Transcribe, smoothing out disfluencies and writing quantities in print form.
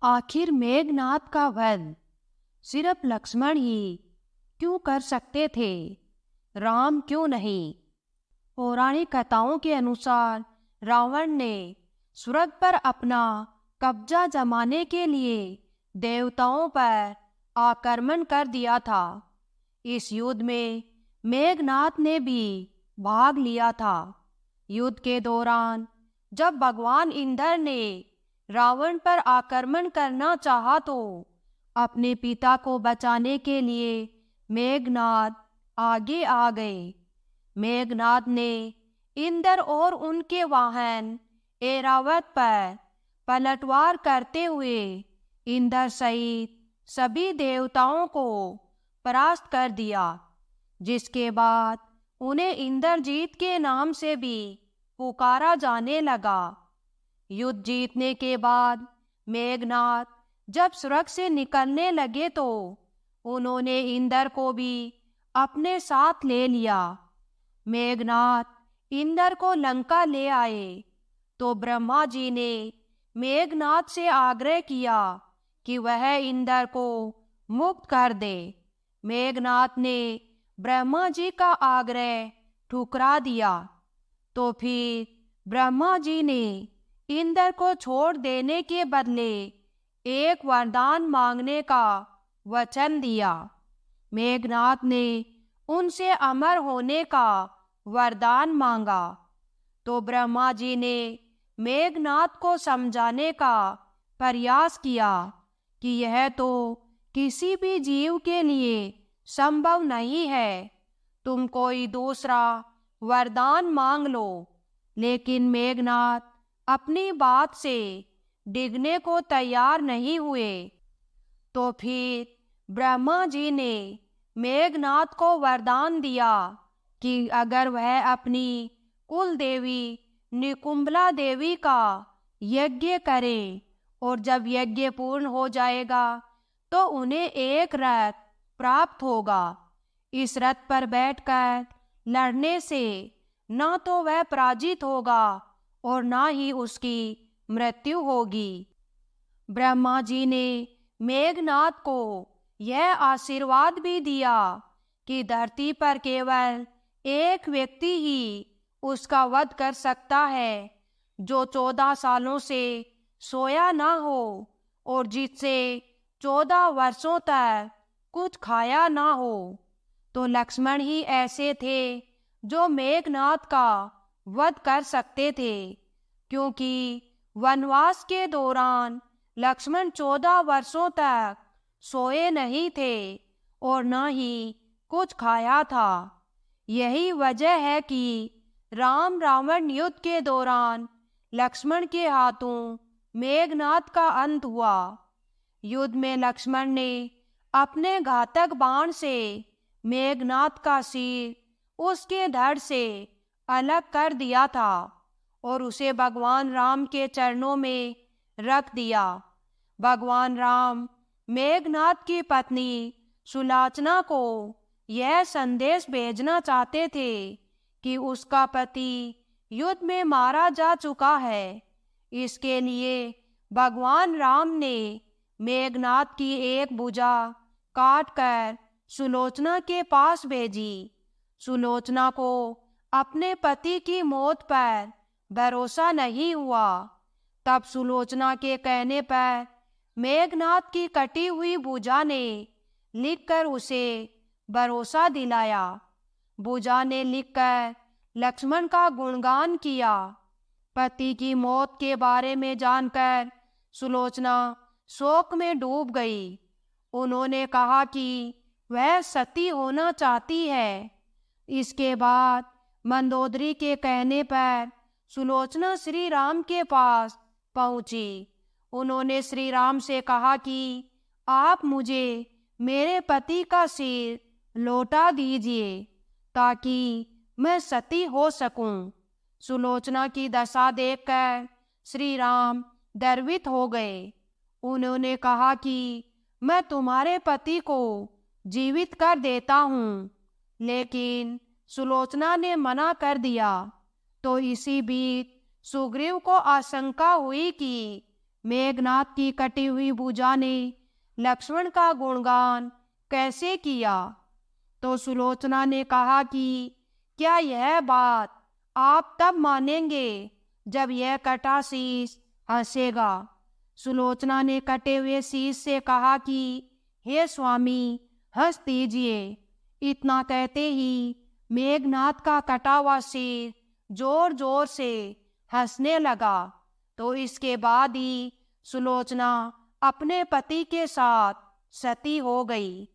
आखिर मेघनाद का वध सिर्फ लक्ष्मण ही क्यों कर सकते थे, राम क्यों नहीं? पौराणिक कथाओं के अनुसार रावण ने स्वर्ग पर अपना कब्जा जमाने के लिए देवताओं पर आक्रमण कर दिया था। इस युद्ध में मेघनाद ने भी भाग लिया था। युद्ध के दौरान जब भगवान इंद्र ने रावण पर आक्रमण करना चाहा तो अपने पिता को बचाने के लिए मेघनाद आगे आ गए। मेघनाद ने इंद्र और उनके वाहन ऐरावत पर पलटवार करते हुए इंद्र सहित सभी देवताओं को परास्त कर दिया, जिसके बाद उन्हें इंद्रजीत के नाम से भी पुकारा जाने लगा। युद्ध जीतने के बाद मेघनाद जब स्वर्ग से निकलने लगे तो उन्होंने इंद्र को भी अपने साथ ले लिया। मेघनाद इंद्र को लंका ले आए तो ब्रह्मा जी ने मेघनाद से आग्रह किया कि वह इंद्र को मुक्त कर दे। मेघनाद ने ब्रह्मा जी का आग्रह ठुकरा दिया तो फिर ब्रह्मा जी ने इंद्र को छोड़ देने के बदले एक वरदान मांगने का वचन दिया। मेघनाद ने उनसे अमर होने का वरदान मांगा तो ब्रह्मा जी ने मेघनाद को समझाने का प्रयास किया कि यह तो किसी भी जीव के लिए संभव नहीं है। तुम कोई दूसरा वरदान मांग लो। लेकिन मेघनाद अपनी बात से डिगने को तैयार नहीं हुए। तो फिर ब्रह्मा जी ने मेघनाद को वरदान दिया कि अगर वह अपनी कुल देवी निकुंभला देवी का यज्ञ करे और जब यज्ञ पूर्ण हो जाएगा तो उन्हें एक रथ प्राप्त होगा। इस रथ पर बैठकर लड़ने से न तो वह पराजित होगा और न ही उसकी मृत्यु होगी। ब्रह्मा जी ने मेघनाद को यह आशीर्वाद भी दिया कि धरती पर केवल एक व्यक्ति ही उसका वध कर सकता है जो 14 सालों से सोया ना हो और जिससे 14 वर्षों तक कुछ खाया ना हो। तो लक्ष्मण ही ऐसे थे जो मेघनाद का वध कर सकते थे, क्योंकि वनवास के दौरान लक्ष्मण 14 वर्षों तक सोए नहीं थे और न ही कुछ खाया था। यही वजह है कि राम रावण युद्ध के दौरान लक्ष्मण के हाथों मेघनाद का अंत हुआ। युद्ध में लक्ष्मण ने अपने घातक बाण से मेघनाद का सिर उसके धड़ से अलग कर दिया था और उसे भगवान राम के चरणों में रख दिया। भगवान राम मेघनाद की पत्नी सुलोचना को यह संदेश भेजना चाहते थे कि उसका पति युद्ध में मारा जा चुका है। इसके लिए भगवान राम ने मेघनाद की एक भुजा काटकर सुलोचना के पास भेजी। सुलोचना को अपने पति की मौत पर भरोसा नहीं हुआ। तब सुलोचना के कहने पर मेघनाद की कटी हुई भुजा ने लिखकर उसे भरोसा दिलाया। भुजा ने लिखकर लक्ष्मण का गुणगान किया। पति की मौत के बारे में जानकर सुलोचना शोक में डूब गई। उन्होंने कहा कि वह सती होना चाहती है। इसके बाद मंदोदरी के कहने पर सुलोचना श्री राम के पास पहुंची। उन्होंने श्री राम से कहा कि आप मुझे मेरे पति का सिर लौटा दीजिए ताकि मैं सती हो सकूं। सुलोचना की दशा देखकर श्री राम गर्वित हो गए। उन्होंने कहा कि मैं तुम्हारे पति को जीवित कर देता हूँ, लेकिन सुलोचना ने मना कर दिया। तो इसी बीच सुग्रीव को आशंका हुई कि मेघनाथ की कटी हुई भुजा ने लक्ष्मण का गुणगान कैसे किया? तो सुलोचना ने कहा कि क्या यह बात आप तब मानेंगे जब यह कटा शीश हंसेगा। सुलोचना ने कटे हुए शीश से कहा कि हे स्वामी, हंस दीजिए। इतना कहते ही मेघनाथ का कटा हुआ शीश जोर जोर से हंसने लगा। तो इसके बाद ही सुलोचना अपने पति के साथ सती हो गई।